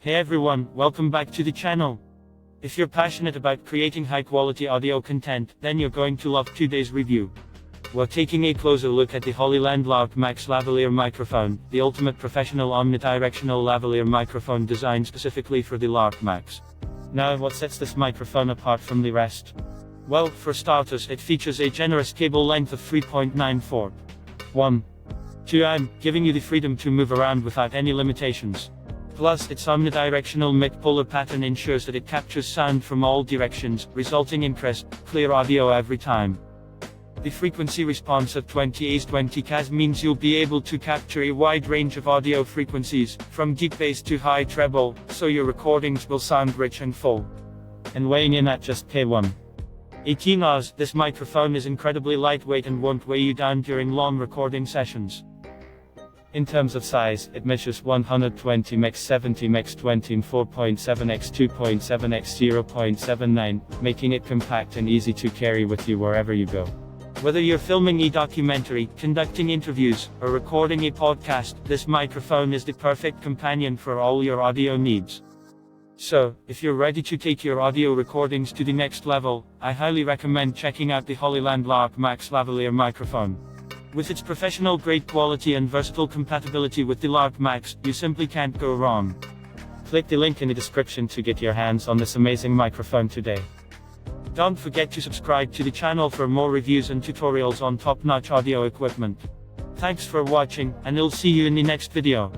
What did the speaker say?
Hey everyone, welcome back to the channel. If you're passionate about creating high-quality audio content, then you're going to love today's review. We're taking a closer look at the Hollyland Lark Max lavalier microphone, the ultimate professional omnidirectional lavalier microphone designed specifically for the Lark Max. Now, what sets this microphone apart from the rest? Well, for starters, it features a generous cable length of 3.94. 1. 2. I'm giving you the freedom to move around without any limitations. Plus, its omnidirectional mid-polar pattern ensures that it captures sound from all directions, resulting in crisp, clear audio every time. The frequency response of 20 K's means you'll be able to capture a wide range of audio frequencies, from deep bass to high treble, so your recordings will sound rich and full. And weighing in at just K1. 18 Oz, this microphone is incredibly lightweight and won't weigh you down during long recording sessions. In terms of size, it measures 120 x 70 x 24.7 x 2.7 x 0.79, making it compact and easy to carry with you wherever you go. Whether you're filming a documentary, conducting interviews, or recording a podcast, this microphone is the perfect companion for all your audio needs. So, if you're ready to take your audio recordings to the next level, I highly recommend checking out the Hollyland Lark Max lavalier microphone. With its professional-grade quality and versatile compatibility with the Lark Max, you simply can't go wrong. Click the link in the description to get your hands on this amazing microphone today. Don't forget to subscribe to the channel for more reviews and tutorials on top-notch audio equipment. Thanks for watching, and I'll see you in the next video.